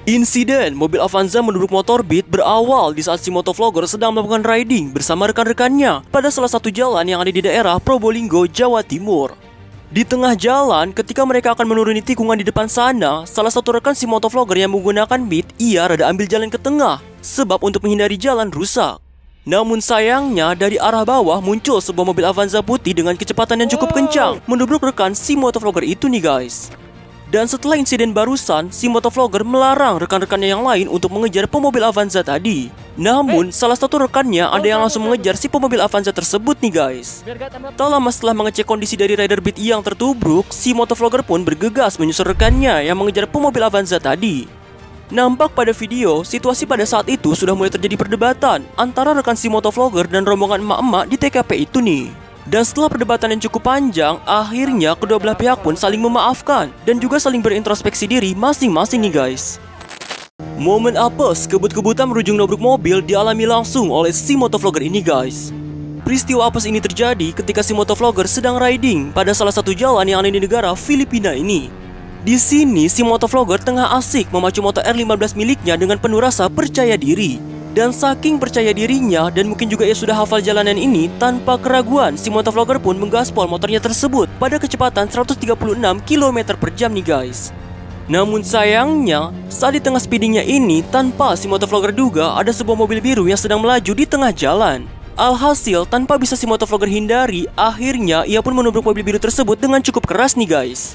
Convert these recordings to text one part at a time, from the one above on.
Insiden mobil Avanza menabrak motor Beat berawal di saat si motovlogger sedang melakukan riding bersama rekan-rekannya pada salah satu jalan yang ada di daerah Probolinggo, Jawa Timur. Di tengah jalan, ketika mereka akan menuruni tikungan di depan sana, salah satu rekan si motovlogger yang menggunakan Beat, ia rada ambil jalan ke tengah, sebab untuk menghindari jalan rusak. Namun sayangnya, dari arah bawah muncul sebuah mobil Avanza putih dengan kecepatan yang cukup kencang, menabrak rekan si motovlogger itu nih guys. Dan setelah insiden barusan, si motovlogger melarang rekan-rekannya yang lain untuk mengejar pemobil Avanza tadi. Namun, salah satu rekannya ada yang langsung mengejar si pemobil Avanza tersebut nih guys. Tak lama setelah mengecek kondisi dari rider Beat yang tertubruk, si motovlogger pun bergegas menyusul rekannya yang mengejar pemobil Avanza tadi. Nampak pada video, situasi pada saat itu sudah mulai terjadi perdebatan antara rekan si motovlogger dan rombongan emak-emak di TKP itu nih. Dan setelah perdebatan yang cukup panjang, akhirnya kedua belah pihak pun saling memaafkan dan juga saling berintrospeksi diri masing-masing nih guys. Momen apes kebut-kebutan merujung nabrak mobil dialami langsung oleh si motovlogger ini guys. Peristiwa apes ini terjadi ketika si motovlogger sedang riding pada salah satu jalan yang ada di negara Filipina ini. Di sini si motovlogger tengah asik memacu motor R15 miliknya dengan penuh rasa percaya diri. Dan saking percaya dirinya dan mungkin juga ia sudah hafal jalanan ini, tanpa keraguan si motovlogger pun menggaspol motornya tersebut pada kecepatan 136 km per jam nih guys. Namun sayangnya, saat di tengah speedingnya ini, tanpa si motovlogger duga ada sebuah mobil biru yang sedang melaju di tengah jalan. Alhasil, tanpa bisa si motovlogger hindari, akhirnya ia pun menabrak mobil biru tersebut dengan cukup keras nih guys.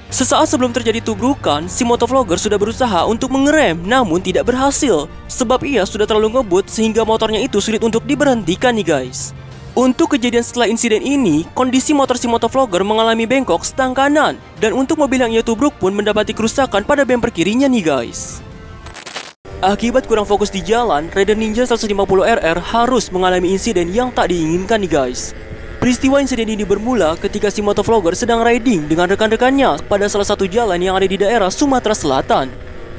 Sesaat sebelum terjadi tubrukan, si motovlogger sudah berusaha untuk mengerem namun tidak berhasil, sebab ia sudah terlalu ngebut sehingga motornya itu sulit untuk diberhentikan nih guys. Untuk kejadian setelah insiden ini, kondisi motor si motovlogger mengalami bengkok stang kanan, dan untuk mobil yang ia tubruk pun mendapati kerusakan pada bemper kirinya nih guys. Akibat kurang fokus di jalan, Rider Ninja 150RR harus mengalami insiden yang tak diinginkan nih guys. Peristiwa insiden ini bermula ketika si motovlogger sedang riding dengan rekan-rekannya pada salah satu jalan yang ada di daerah Sumatera Selatan.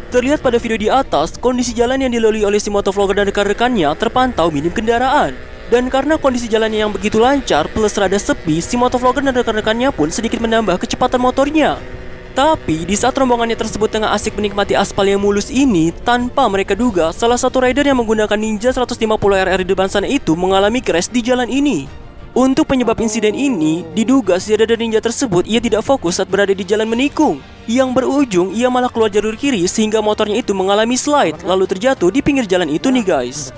Terlihat pada video di atas, kondisi jalan yang dilalui oleh si motovlogger dan rekan-rekannya terpantau minim kendaraan. Dan karena kondisi jalannya yang begitu lancar plus rada sepi, si motovlogger dan rekan-rekannya pun sedikit menambah kecepatan motornya. Tapi di saat rombongannya tersebut tengah asik menikmati aspal yang mulus ini, tanpa mereka duga, salah satu rider yang menggunakan Ninja 150RR di depan sana itu mengalami crash di jalan ini. Untuk penyebab insiden ini, diduga si rider ninja tersebut ia tidak fokus saat berada di jalan menikung, yang berujung ia malah keluar jalur kiri sehingga motornya itu mengalami slide lalu terjatuh di pinggir jalan itu nih guys.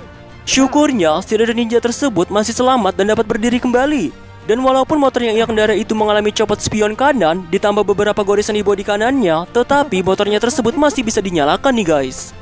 Syukurnya si rider ninja tersebut masih selamat dan dapat berdiri kembali. Dan walaupun motor yang ia kendara itu mengalami copot spion kanan ditambah beberapa goresan di bodi kanannya, tetapi motornya tersebut masih bisa dinyalakan nih guys.